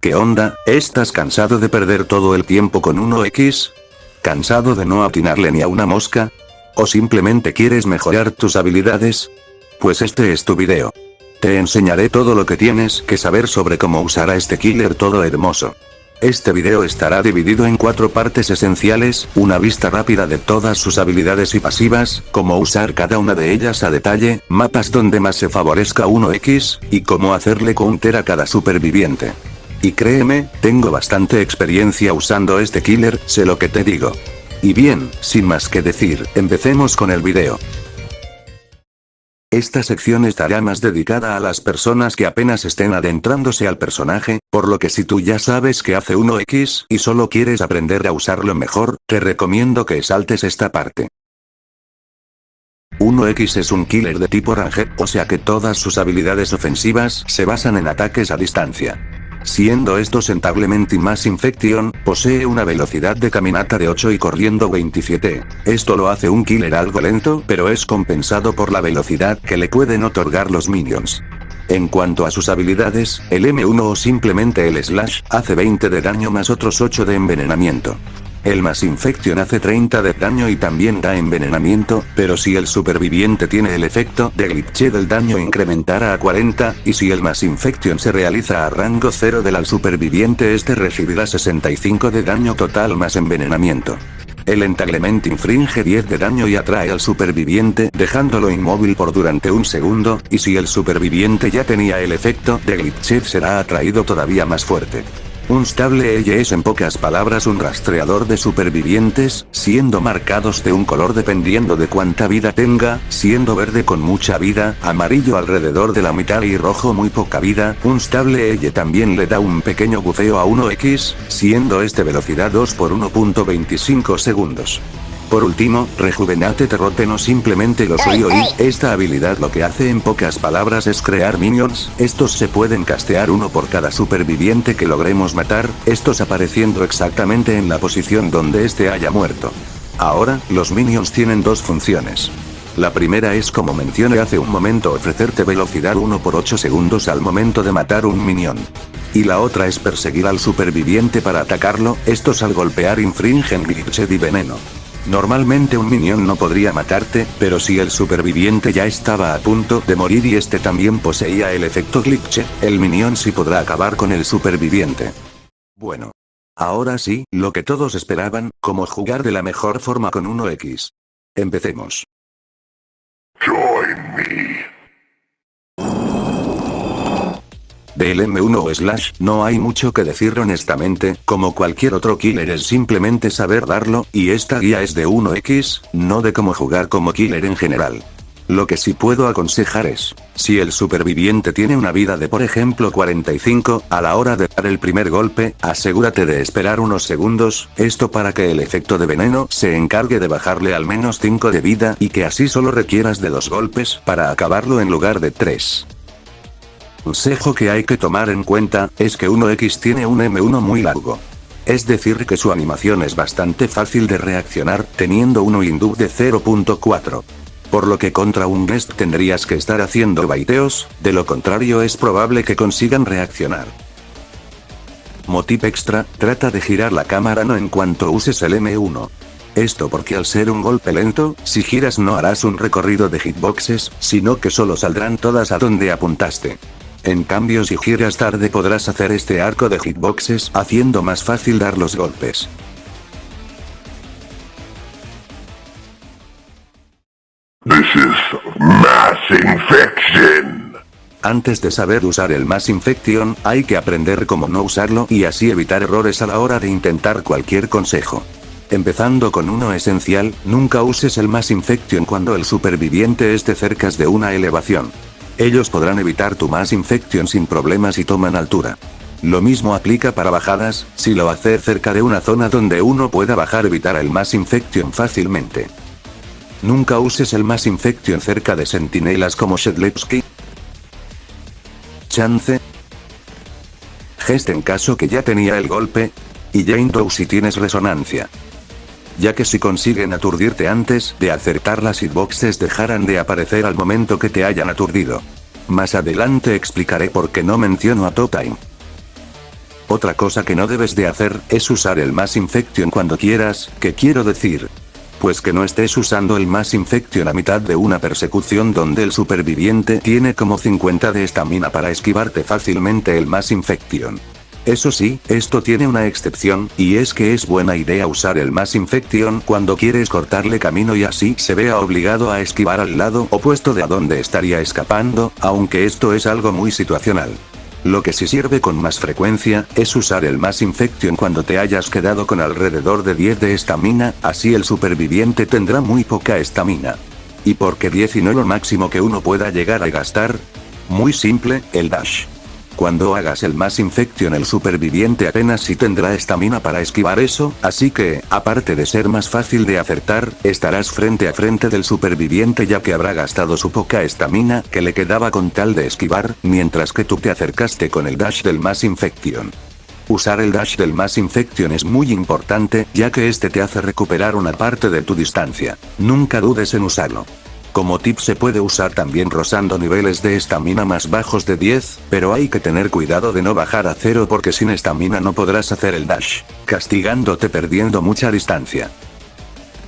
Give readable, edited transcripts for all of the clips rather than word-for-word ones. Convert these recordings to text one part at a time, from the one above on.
¿Qué onda? ¿Estás cansado de perder todo el tiempo con 1x? ¿Cansado de no atinarle ni a una mosca? ¿O simplemente quieres mejorar tus habilidades? Pues este es tu video. Te enseñaré todo lo que tienes que saber sobre cómo usar a este killer todo hermoso. Este video estará dividido en 4 partes esenciales, una vista rápida de todas sus habilidades y pasivas, cómo usar cada una de ellas a detalle, mapas donde más se favorezca 1x, y cómo hacerle counter a cada superviviente. Y créeme, tengo bastante experiencia usando este killer, sé lo que te digo. Y bien, sin más que decir, empecemos con el video. Esta sección estará más dedicada a las personas que apenas estén adentrándose al personaje, por lo que si tú ya sabes que hace 1x y solo quieres aprender a usarlo mejor, te recomiendo que saltes esta parte. 1x es un killer de tipo ranged, o sea que todas sus habilidades ofensivas se basan en ataques a distancia. Siendo estos entablement y Mass Infection, posee una velocidad de caminata de 8 y corriendo 27. Esto lo hace un killer algo lento, pero es compensado por la velocidad que le pueden otorgar los minions. En cuanto a sus habilidades, el M1 o simplemente el Slash, hace 20 de daño más otros 8 de envenenamiento. El Mass Infection hace 30 de daño y también da envenenamiento, pero si el superviviente tiene el efecto de glitch del daño incrementará a 40, y si el Mass Infection se realiza a rango 0 del superviviente este recibirá 65 de daño total más envenenamiento. El entanglement infringe 10 de daño y atrae al superviviente dejándolo inmóvil por durante un segundo, y si el superviviente ya tenía el efecto de glitch será atraído todavía más fuerte. Unstable Edge es en pocas palabras un rastreador de supervivientes, siendo marcados de un color dependiendo de cuánta vida tenga, siendo verde con mucha vida, amarillo alrededor de la mitad y rojo muy poca vida. Unstable Edge también le da un pequeño bufeo a 1x, siendo este velocidad 2 por 1.25 segundos. Por último, Rejuvenate Terrote no simplemente lo soy hoy, esta habilidad lo que hace en pocas palabras es crear minions, estos se pueden castear uno por cada superviviente que logremos matar, estos apareciendo exactamente en la posición donde este haya muerto. Ahora, los minions tienen dos funciones. La primera es como mencioné hace un momento ofrecerte velocidad 1 por 8 segundos al momento de matar un minion. Y la otra es perseguir al superviviente para atacarlo, estos al golpear infringen glitched y veneno. Normalmente un minion no podría matarte, pero si el superviviente ya estaba a punto de morir y este también poseía el efecto glitch, el minion sí podrá acabar con el superviviente. Bueno. Ahora sí, lo que todos esperaban, cómo jugar de la mejor forma con 1x. Empecemos. Join me. Del M1 o Slash, no hay mucho que decir honestamente, como cualquier otro killer es simplemente saber darlo, y esta guía es de 1x, no de cómo jugar como killer en general. Lo que sí puedo aconsejar es, si el superviviente tiene una vida de por ejemplo 45, a la hora de dar el primer golpe, asegúrate de esperar unos segundos, esto para que el efecto de veneno se encargue de bajarle al menos 5 de vida y que así solo requieras de 2 golpes para acabarlo en lugar de 3. Consejo que hay que tomar en cuenta, es que 1x tiene un M1 muy largo. Es decir que su animación es bastante fácil de reaccionar, teniendo un induct de 0.4. Por lo que contra un guest tendrías que estar haciendo baiteos, de lo contrario es probable que consigan reaccionar. Motip extra, trata de girar la cámara no en cuanto uses el M1. Esto porque al ser un golpe lento, si giras no harás un recorrido de hitboxes, sino que solo saldrán todas a donde apuntaste. En cambio si giras tarde podrás hacer este arco de hitboxes haciendo más fácil dar los golpes. This is Mass Infection. Antes de saber usar el Mass Infection, hay que aprender cómo no usarlo y así evitar errores a la hora de intentar cualquier consejo. Empezando con uno esencial, nunca uses el Mass Infection cuando el superviviente esté cerca de una elevación. Ellos podrán evitar tu Mass Infection sin problemas y toman altura. Lo mismo aplica para bajadas, si lo haces cerca de una zona donde uno pueda bajar evitar el Mass Infection fácilmente. Nunca uses el Mass Infection cerca de sentinelas como Shedlewski, Chance, Gest en caso que ya tenía el golpe, y Jaindow si tienes resonancia. Ya que si consiguen aturdirte antes de acertar las hitboxes dejarán de aparecer al momento que te hayan aturdido. Más adelante explicaré por qué no menciono a Top Time. Otra cosa que no debes de hacer, es usar el Mass Infection cuando quieras, ¿qué quiero decir? Pues que no estés usando el Mass Infection a mitad de una persecución donde el superviviente tiene como 50 de estamina para esquivarte fácilmente el Mass Infection. Eso sí, esto tiene una excepción, y es que es buena idea usar el Mass Infection cuando quieres cortarle camino y así se vea obligado a esquivar al lado opuesto de a donde estaría escapando, aunque esto es algo muy situacional. Lo que sí sirve con más frecuencia, es usar el Mass Infection cuando te hayas quedado con alrededor de 10 de estamina, así el superviviente tendrá muy poca estamina. ¿Y por qué 10 y no lo máximo que uno pueda llegar a gastar? Muy simple, el dash. Cuando hagas el Mass Infection el superviviente apenas si tendrá estamina para esquivar eso, así que, aparte de ser más fácil de acertar, estarás frente a frente del superviviente ya que habrá gastado su poca estamina que le quedaba con tal de esquivar, mientras que tú te acercaste con el dash del Mass Infection. Usar el dash del Mass Infection es muy importante, ya que este te hace recuperar una parte de tu distancia. Nunca dudes en usarlo. Como tip se puede usar también rozando niveles de estamina más bajos de 10, pero hay que tener cuidado de no bajar a 0 porque sin estamina no podrás hacer el dash, castigándote perdiendo mucha distancia.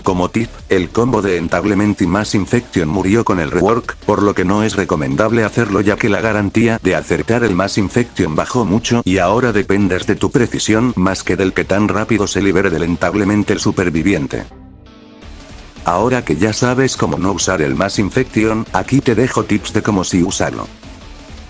Como tip, el combo de Entanglement y Mass Infection murió con el rework, por lo que no es recomendable hacerlo ya que la garantía de acertar el Mass Infection bajó mucho y ahora dependes de tu precisión más que del que tan rápido se libere del Entanglement el superviviente. Ahora que ya sabes cómo no usar el Mass Infection, aquí te dejo tips de cómo sí usarlo.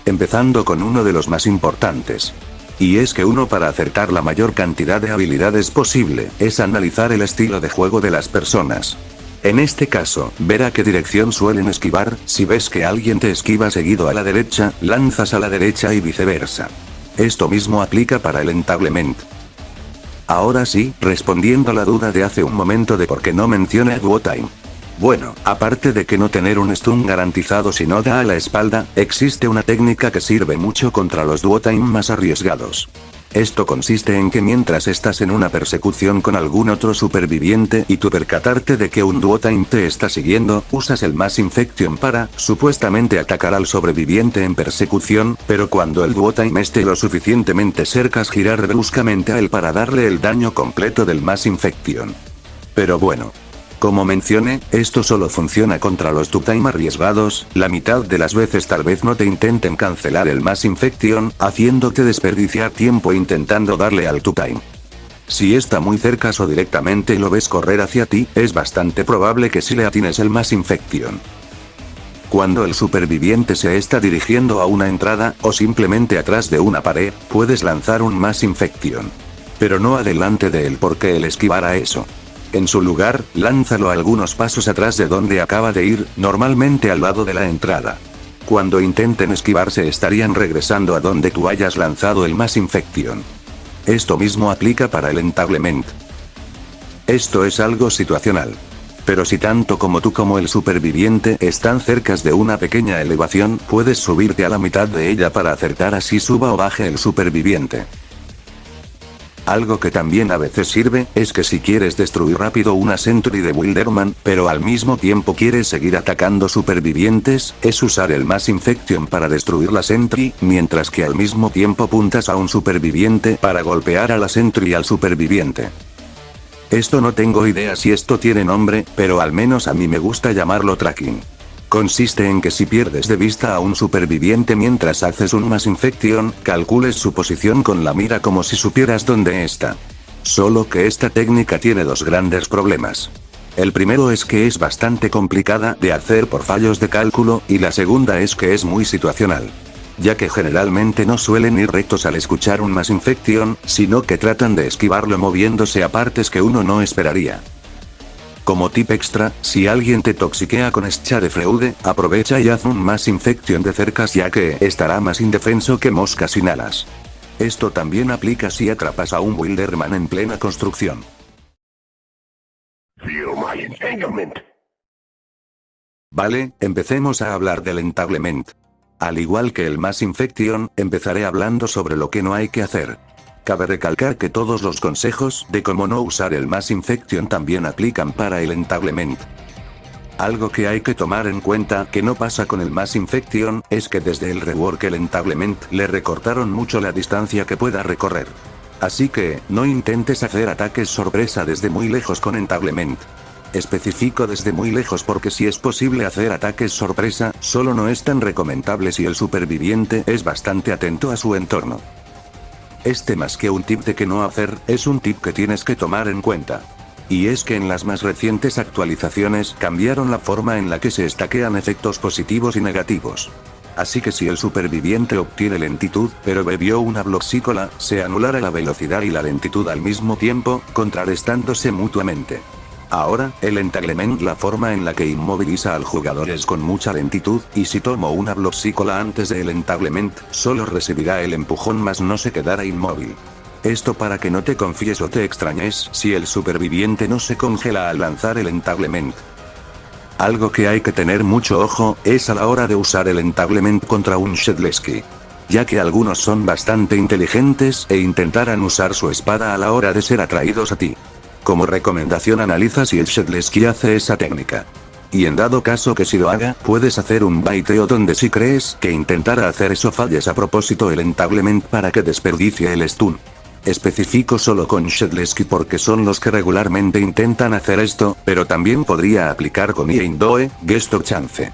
Empezando con uno de los más importantes. Y es que uno para acertar la mayor cantidad de habilidades posible, es analizar el estilo de juego de las personas. En este caso, ver a qué dirección suelen esquivar, si ves que alguien te esquiva seguido a la derecha, lanzas a la derecha y viceversa. Esto mismo aplica para el Entanglement. Ahora sí, respondiendo a la duda de hace un momento de por qué no menciona Duo Time. Bueno, aparte de que no tener un stun garantizado si no da a la espalda, existe una técnica que sirve mucho contra los Duo Time más arriesgados. Esto consiste en que mientras estás en una persecución con algún otro superviviente y tú percatarte de que un Duo Time te está siguiendo, usas el Mass Infection para, supuestamente atacar al sobreviviente en persecución, pero cuando el Duo Time esté lo suficientemente cerca girar bruscamente a él para darle el daño completo del Mass Infection. Pero bueno. Como mencioné, esto solo funciona contra los Duo-Time arriesgados, la mitad de las veces tal vez no te intenten cancelar el Mass Infection, haciéndote desperdiciar tiempo intentando darle al Duo-Time. Si está muy cerca o directamente lo ves correr hacia ti, es bastante probable que sí le atines el Mass Infection. Cuando el superviviente se está dirigiendo a una entrada, o simplemente atrás de una pared, puedes lanzar un Mass Infection. Pero no adelante de él porque él esquivará eso. En su lugar, lánzalo algunos pasos atrás de donde acaba de ir, normalmente al lado de la entrada. Cuando intenten esquivarse estarían regresando a donde tú hayas lanzado el Mass Infection. Esto mismo aplica para el Entanglement. Esto es algo situacional. Pero si tanto como tú como el superviviente están cerca de una pequeña elevación, puedes subirte a la mitad de ella para acertar así suba o baje el superviviente. Algo que también a veces sirve, es que si quieres destruir rápido una Sentry de Wilderman, pero al mismo tiempo quieres seguir atacando supervivientes, es usar el Mass Infection para destruir la Sentry, mientras que al mismo tiempo apuntas a un superviviente para golpear a la Sentry y al superviviente. Esto no tengo idea si esto tiene nombre, pero al menos a mí me gusta llamarlo tracking. Consiste en que si pierdes de vista a un superviviente mientras haces un Mass Infection, calcules su posición con la mira como si supieras dónde está. Solo que esta técnica tiene dos grandes problemas. El primero es que es bastante complicada de hacer por fallos de cálculo, y la segunda es que es muy situacional. Ya que generalmente no suelen ir rectos al escuchar un Mass Infection, sino que tratan de esquivarlo moviéndose a partes que uno no esperaría. Como tip extra, si alguien te toxiquea con Scharefreude, aprovecha y haz un Mass Infection de cercas ya que estará más indefenso que mosca sin alas. Esto también aplica si atrapas a un Wilderman en plena construcción. Feel my entanglement. Vale, empecemos a hablar del Entanglement. Al igual que el Mass Infection, empezaré hablando sobre lo que no hay que hacer. Cabe recalcar que todos los consejos de cómo no usar el Mass Infection también aplican para el Entanglement. Algo que hay que tomar en cuenta que no pasa con el Mass Infection, es que desde el rework Entanglement le recortaron mucho la distancia que pueda recorrer. Así que, no intentes hacer ataques sorpresa desde muy lejos con Entanglement. Especifico desde muy lejos porque si es posible hacer ataques sorpresa, solo no es tan recomendable si el superviviente es bastante atento a su entorno. Este más que un tip de qué no hacer, es un tip que tienes que tomar en cuenta. Y es que en las más recientes actualizaciones cambiaron la forma en la que se stackean efectos positivos y negativos. Así que si el superviviente obtiene lentitud, pero bebió una bloxícola, se anulará la velocidad y la lentitud al mismo tiempo, contrarrestándose mutuamente. Ahora, el Entanglement, la forma en la que inmoviliza al jugador es con mucha lentitud, y si tomo una bloxícola antes del Entanglement, solo recibirá el empujón más no se quedará inmóvil. Esto para que no te confíes o te extrañes si el superviviente no se congela al lanzar el Entanglement. Algo que hay que tener mucho ojo, es a la hora de usar el Entanglement contra un Shedlesky. Ya que algunos son bastante inteligentes e intentarán usar su espada a la hora de ser atraídos a ti. Como recomendación analiza si el Shedlesky hace esa técnica. Y en dado caso que si lo haga, puedes hacer un baiteo donde si crees que intentará hacer eso falles a propósito el Entanglement para que desperdicie el stun. Especifico solo con Shedlesky porque son los que regularmente intentan hacer esto, pero también podría aplicar con Indoe, Gesto Chance.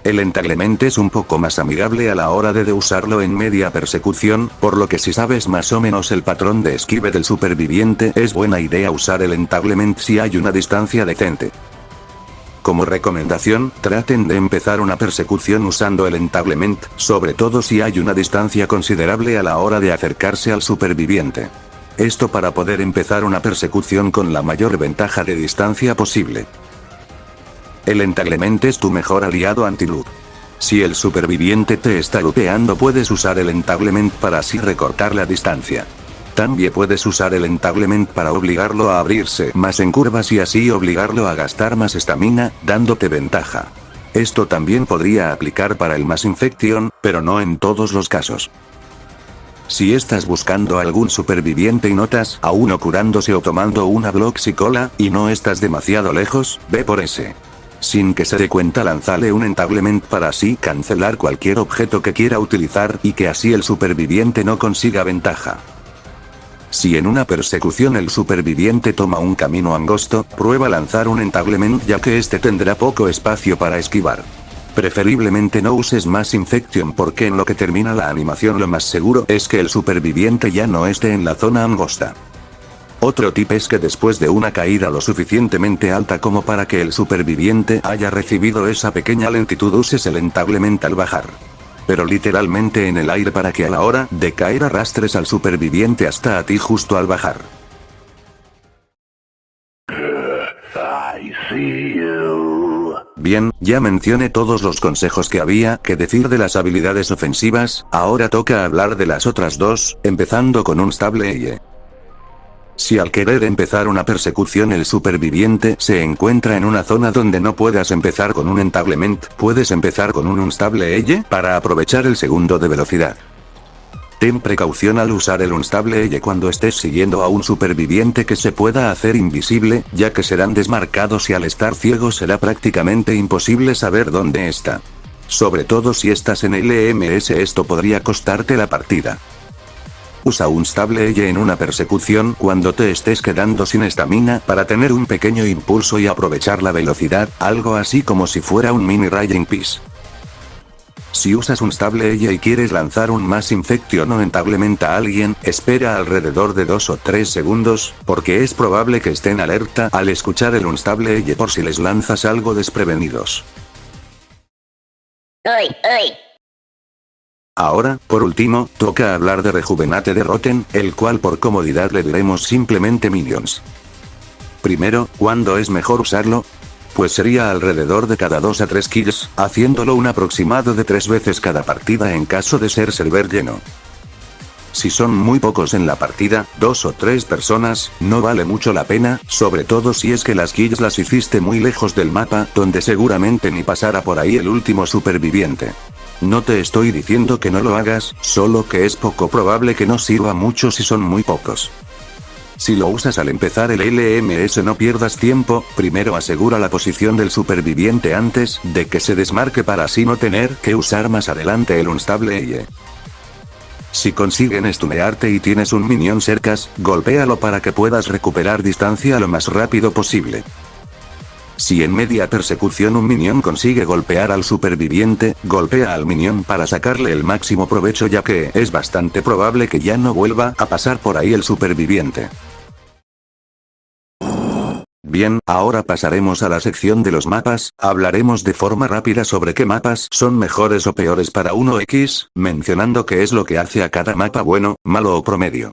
El Entanglement es un poco más amigable a la hora de usarlo en media persecución, por lo que si sabes más o menos el patrón de esquive del superviviente es buena idea usar el Entanglement si hay una distancia decente. Como recomendación, traten de empezar una persecución usando el Entanglement, sobre todo si hay una distancia considerable a la hora de acercarse al superviviente. Esto para poder empezar una persecución con la mayor ventaja de distancia posible. El Entanglement es tu mejor aliado anti-loop. Si el superviviente te está lupeando puedes usar el Entanglement para así recortar la distancia. También puedes usar el Entanglement para obligarlo a abrirse más en curvas y así obligarlo a gastar más estamina, dándote ventaja. Esto también podría aplicar para el Mass Infection, pero no en todos los casos. Si estás buscando algún superviviente y notas a uno curándose o tomando una bloxicola, y no estás demasiado lejos, ve por ese. Sin que se dé cuenta lánzale un Entanglement para así cancelar cualquier objeto que quiera utilizar y que así el superviviente no consiga ventaja. Si en una persecución el superviviente toma un camino angosto, prueba lanzar un Entanglement ya que este tendrá poco espacio para esquivar. Preferiblemente no uses Mass Infection porque en lo que termina la animación lo más seguro es que el superviviente ya no esté en la zona angosta. Otro tip es que después de una caída lo suficientemente alta como para que el superviviente haya recibido esa pequeña lentitud uses el Entanglement al bajar. Pero literalmente en el aire para que a la hora de caer arrastres al superviviente hasta a ti justo al bajar. I see you. Bien, ya mencioné todos los consejos que había que decir de las habilidades ofensivas, ahora toca hablar de las otras dos, empezando con Unstable. Si al querer empezar una persecución el superviviente se encuentra en una zona donde no puedas empezar con un Entanglement, puedes empezar con un Unstable para aprovechar el segundo de velocidad. Ten precaución al usar el Unstable cuando estés siguiendo a un superviviente que se pueda hacer invisible, ya que serán desmarcados y al estar ciego será prácticamente imposible saber dónde está. Sobre todo si estás en LMS esto podría costarte la partida. Usa Unstable en una persecución cuando te estés quedando sin estamina para tener un pequeño impulso y aprovechar la velocidad, algo así como si fuera un mini Raging Piece. Si usas Unstable y quieres lanzar un Mass Infection o Entanglement a alguien, espera alrededor de 2 o 3 segundos, porque es probable que estén alerta al escuchar el Unstable por si les lanzas algo desprevenidos. ¡Uy, uy! Ahora, por último, toca hablar de Rejuvenate de Rotten, el cual por comodidad le diremos simplemente Minions. Primero, ¿cuándo es mejor usarlo? Pues sería alrededor de cada 2 a 3 kills, haciéndolo un aproximado de 3 veces cada partida en caso de ser server lleno. Si son muy pocos en la partida, 2 o 3 personas, no vale mucho la pena, sobre todo si es que las kills las hiciste muy lejos del mapa, donde seguramente ni pasara por ahí el último superviviente. No te estoy diciendo que no lo hagas, solo que es poco probable que no sirva mucho si son muy pocos. Si lo usas al empezar el LMS no pierdas tiempo, primero asegura la posición del superviviente antes de que se desmarque para así no tener que usar más adelante el Unstable EYE. Si consiguen stunearte y tienes un minion cercas, golpéalo para que puedas recuperar distancia lo más rápido posible. Si en media persecución un minion consigue golpear al superviviente, golpea al minion para sacarle el máximo provecho ya que es bastante probable que ya no vuelva a pasar por ahí el superviviente. Bien, ahora pasaremos a la sección de los mapas, hablaremos de forma rápida sobre qué mapas son mejores o peores para 1X, mencionando qué es lo que hace a cada mapa bueno, malo o promedio.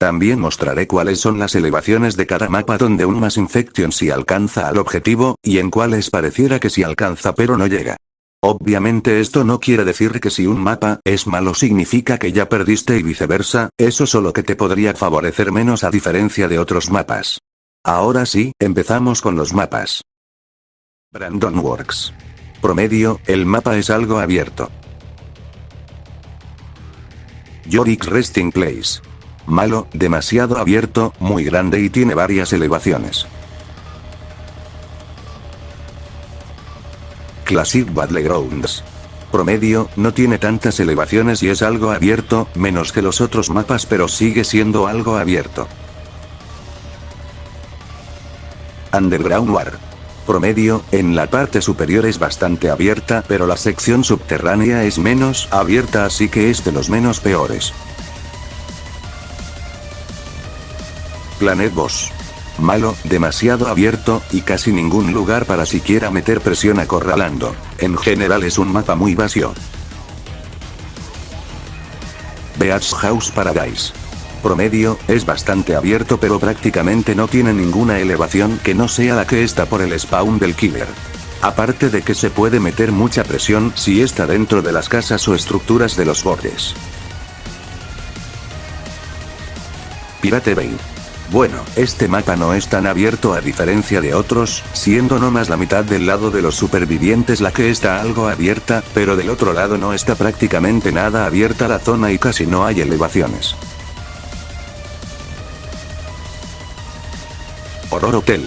También mostraré cuáles son las elevaciones de cada mapa donde un Mass Infection sí alcanza al objetivo, y en cuáles pareciera que sí alcanza pero no llega. Obviamente esto no quiere decir que si un mapa es malo significa que ya perdiste y viceversa, eso solo que te podría favorecer menos a diferencia de otros mapas. Ahora sí, empezamos con los mapas. Brandon Works. Promedio, el mapa es algo abierto. Yorick's Resting Place. Malo, demasiado abierto, muy grande y tiene varias elevaciones. Classic Battlegrounds. Promedio, no tiene tantas elevaciones y es algo abierto, menos que los otros mapas pero sigue siendo algo abierto. Underground War. Promedio, en la parte superior es bastante abierta pero la sección subterránea es menos abierta así que es de los menos peores. Planet Boss. Malo, demasiado abierto, y casi ningún lugar para siquiera meter presión acorralando. En general es un mapa muy vacío. Beach House Paradise. Promedio, es bastante abierto pero prácticamente no tiene ninguna elevación que no sea la que está por el spawn del killer. Aparte de que se puede meter mucha presión si está dentro de las casas o estructuras de los bordes. Pirate Bay. Bueno, este mapa no es tan abierto a diferencia de otros, siendo no más la mitad del lado de los supervivientes la que está algo abierta, pero del otro lado no está prácticamente nada abierta la zona y casi no hay elevaciones. Horror Hotel.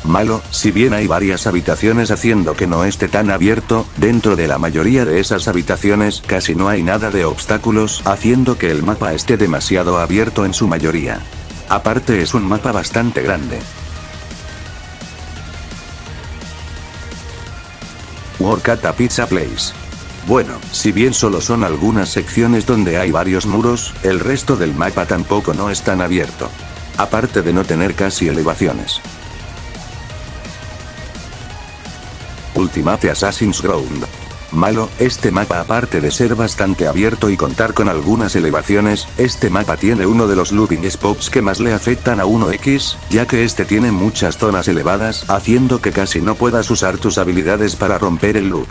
Malo, si bien hay varias habitaciones haciendo que no esté tan abierto, dentro de la mayoría de esas habitaciones casi no hay nada de obstáculos, haciendo que el mapa esté demasiado abierto en su mayoría. Aparte es un mapa bastante grande. Work at a Pizza Place. Bueno, si bien solo son algunas secciones donde hay varios muros, el resto del mapa tampoco no es tan abierto. Aparte de no tener casi elevaciones. Ultimate Assassin's Ground. Malo, este mapa aparte de ser bastante abierto y contar con algunas elevaciones, este mapa tiene uno de los looping spots que más le afectan a 1X, ya que este tiene muchas zonas elevadas, haciendo que casi no puedas usar tus habilidades para romper el loop.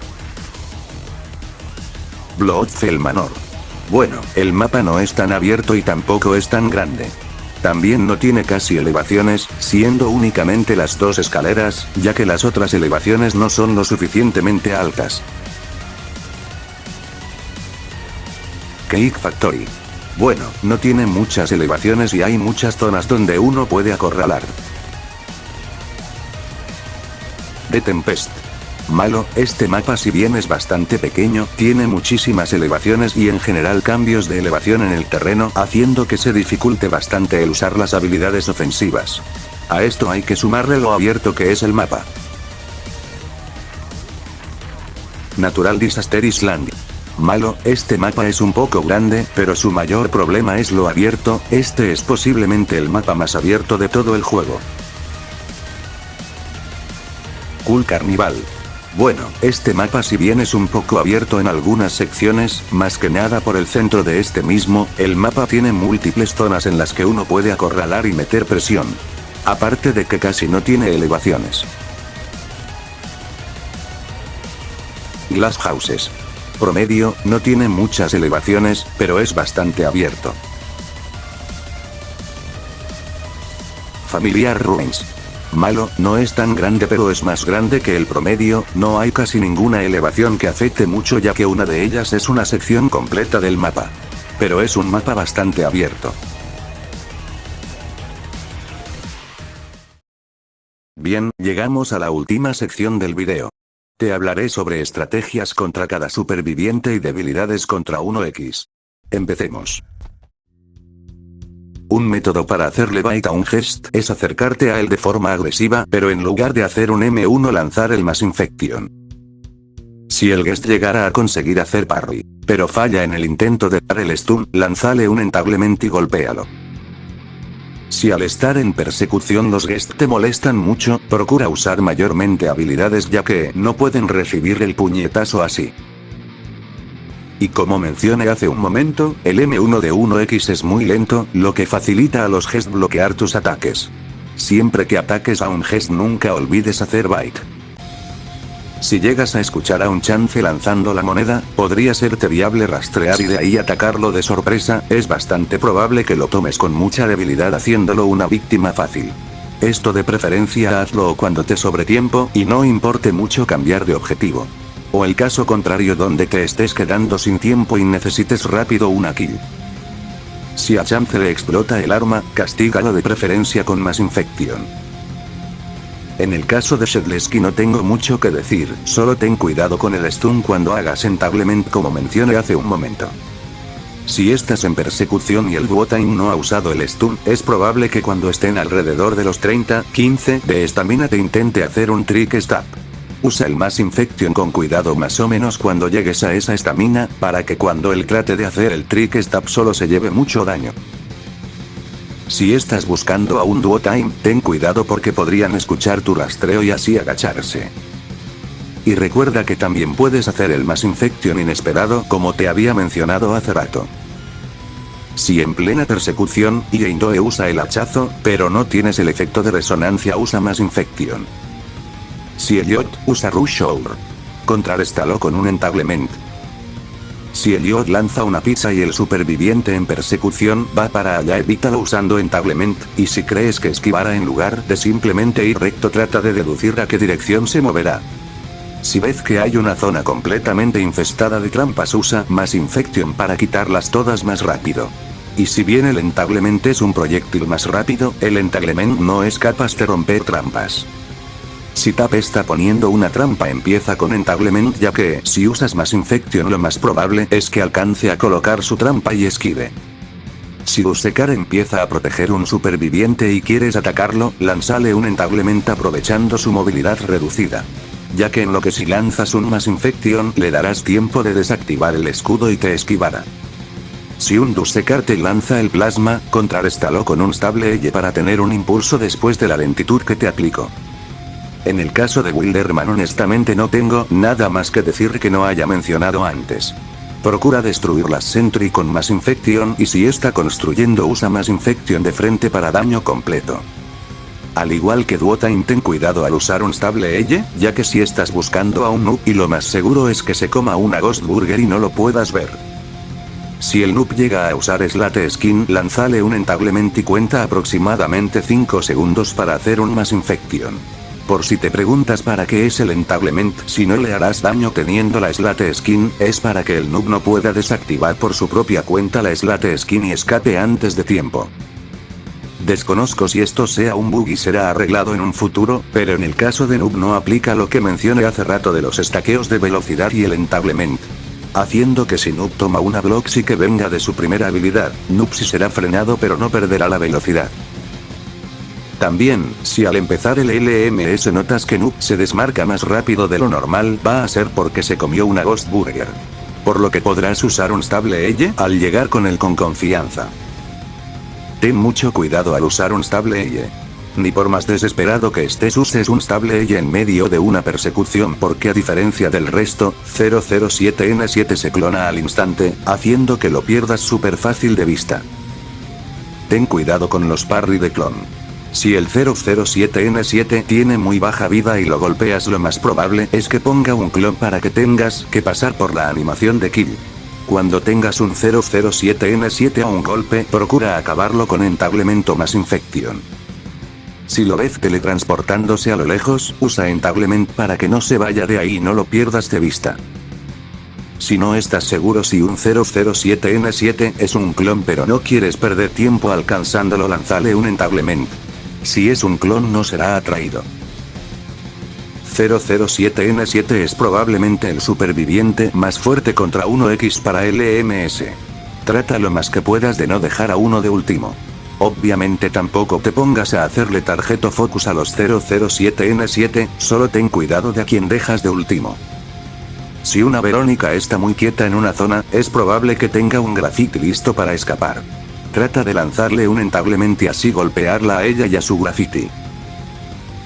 Bloodfell Manor. Bueno, el mapa no es tan abierto y tampoco es tan grande. También no tiene casi elevaciones, siendo únicamente las dos escaleras, ya que las otras elevaciones no son lo suficientemente altas. Cake Factory. Bueno, no tiene muchas elevaciones y hay muchas zonas donde uno puede acorralar. The Tempest. Malo, este mapa si bien es bastante pequeño, tiene muchísimas elevaciones y en general cambios de elevación en el terreno, haciendo que se dificulte bastante el usar las habilidades ofensivas. A esto hay que sumarle lo abierto que es el mapa. Natural Disaster Island. Malo, este mapa es un poco grande, pero su mayor problema es lo abierto, este es posiblemente el mapa más abierto de todo el juego. Cool Carnival. Bueno, este mapa si bien es un poco abierto en algunas secciones, más que nada por el centro de este mismo, el mapa tiene múltiples zonas en las que uno puede acorralar y meter presión. Aparte de que casi no tiene elevaciones. Glass Houses. Promedio, no tiene muchas elevaciones, pero es bastante abierto. Familiar Ruins. Malo, no es tan grande pero es más grande que el promedio, no hay casi ninguna elevación que afecte mucho ya que una de ellas es una sección completa del mapa. Pero es un mapa bastante abierto. Bien, llegamos a la última sección del video. Te hablaré sobre estrategias contra cada superviviente y debilidades contra 1X. Empecemos. Un método para hacerle bait a un Gest es acercarte a él de forma agresiva, pero en lugar de hacer un M1 lanzar el Mass Infection. Si el Gest llegara a conseguir hacer parry, pero falla en el intento de dar el stun, lánzale un Entanglement y golpéalo. Si al estar en persecución los Gest te molestan mucho, procura usar mayormente habilidades ya que no pueden recibir el puñetazo así. Y como mencioné hace un momento, el M1 de 1X es muy lento, lo que facilita a los Gest bloquear tus ataques. Siempre que ataques a un Gest nunca olvides hacer bait. Si llegas a escuchar a un chance lanzando la moneda, podría serte viable rastrear y de ahí atacarlo de sorpresa, es bastante probable que lo tomes con mucha debilidad haciéndolo una víctima fácil. Esto de preferencia hazlo cuando te sobre tiempo y no importe mucho cambiar de objetivo. O el caso contrario donde te estés quedando sin tiempo y necesites rápido una kill. Si a chance le explota el arma, castígalo de preferencia con Mass Infection. En el caso de Shedlesky no tengo mucho que decir, solo ten cuidado con el stun cuando hagas Entanglement como mencioné hace un momento. Si estás en persecución y el Duotime no ha usado el stun, es probable que cuando estén alrededor de los 30-15 de estamina te intente hacer un Trick Stab. Usa el Mass Infection con cuidado más o menos cuando llegues a esa estamina, para que cuando él trate de hacer el Trick Stab solo se lleve mucho daño. Si estás buscando a un Duotime, ten cuidado porque podrían escuchar tu rastreo y así agacharse. Y recuerda que también puedes hacer el Mass Infection inesperado como te había mencionado hace rato. Si en plena persecución, Indoe usa el hachazo, pero no tienes el efecto de resonancia usa Mass Infection. Si Elliot usa Rush Hour, contrarréstalo con un Entanglement. Si Elliot lanza una pizza y el superviviente en persecución va para allá evítalo usando Entanglement, y si crees que esquivará en lugar de simplemente ir recto trata de deducir a qué dirección se moverá. Si ves que hay una zona completamente infestada de trampas usa Mass Infection para quitarlas todas más rápido. Y si bien el Entanglement es un proyectil más rápido, el Entanglement no es capaz de romper trampas. Si Tap está poniendo una trampa empieza con Entanglement ya que si usas Mass Infection lo más probable es que alcance a colocar su trampa y esquive. Si Usekar empieza a proteger un superviviente y quieres atacarlo, lánzale un Entanglement aprovechando su movilidad reducida. Ya que en lo que si lanzas un Mass Infection le darás tiempo de desactivar el escudo y te esquivará. Si un Dusekar te lanza el plasma, contrarréstalo con un Stable Edge para tener un impulso después de la lentitud que te aplicó. En el caso de Wilderman honestamente no tengo nada más que decir que no haya mencionado antes. Procura destruir las Sentry con Mass Infection y si está construyendo usa Mass Infection de frente para daño completo. Al igual que Duotime ten cuidado al usar un Stable Edge, ya que si estás buscando a un noob y lo más seguro es que se coma una Ghost Burger y no lo puedas ver. Si el noob llega a usar Slate Skin lánzale un Entanglement y cuenta aproximadamente 5 segundos para hacer un Mass Infection. Por si te preguntas para qué es el Entanglement, si no le harás daño teniendo la Slate Skin, es para que el noob no pueda desactivar por su propia cuenta la Slate Skin y escape antes de tiempo. Desconozco si esto sea un bug y será arreglado en un futuro, pero en el caso de noob no aplica lo que mencioné hace rato de los estaqueos de velocidad y el Entanglement. Haciendo que si noob toma una Bloxy que venga de su primera habilidad, noob sí será frenado pero no perderá la velocidad. También, si al empezar el LMS notas que noob se desmarca más rápido de lo normal, va a ser porque se comió una Ghost Burger. Por lo que podrás usar un Stable Edge al llegar con él con confianza. Ten mucho cuidado al usar un Stable Edge. Ni por más desesperado que estés uses un Stable Edge en medio de una persecución porque a diferencia del resto, 007N7 se clona al instante, haciendo que lo pierdas súper fácil de vista. Ten cuidado con los parry de clon. Si el 007N7 tiene muy baja vida y lo golpeas lo más probable es que ponga un clon para que tengas que pasar por la animación de kill. Cuando tengas un 007N7 a un golpe, procura acabarlo con Entanglement o Mass Infection. Si lo ves teletransportándose a lo lejos, usa Entanglement para que no se vaya de ahí y no lo pierdas de vista. Si no estás seguro si un 007N7 es un clon pero no quieres perder tiempo alcanzándolo, lánzale un Entanglement. Si es un clon no será atraído. 007N7 es probablemente el superviviente más fuerte contra 1X para LMS. Trata lo más que puedas de no dejar a uno de último. Obviamente tampoco te pongas a hacerle tarjeto focus a los 007N7, solo ten cuidado de a quien dejas de último. Si una Verónica está muy quieta en una zona, es probable que tenga un graffiti listo para escapar. Trata de lanzarle un entanglement y así golpearla a ella y a su graffiti.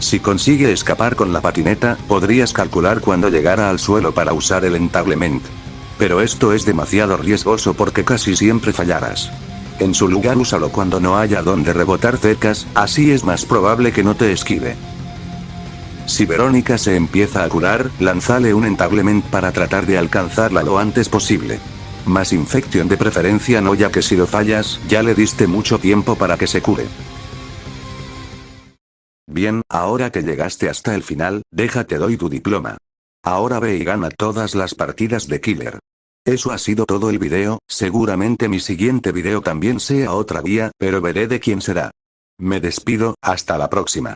Si consigue escapar con la patineta, podrías calcular cuándo llegará al suelo para usar el entanglement. Pero esto es demasiado riesgoso porque casi siempre fallarás. En su lugar úsalo cuando no haya donde rebotar cercas, así es más probable que no te esquive. Si Verónica se empieza a curar, lánzale un entanglement para tratar de alcanzarla lo antes posible. Más infección de preferencia no, ya que si lo fallas, ya le diste mucho tiempo para que se cure. Bien, ahora que llegaste hasta el final, déjate doy tu diploma. Ahora ve y gana todas las partidas de Killer. Eso ha sido todo el video, seguramente mi siguiente video también sea otra vía, pero veré de quién será. Me despido, hasta la próxima.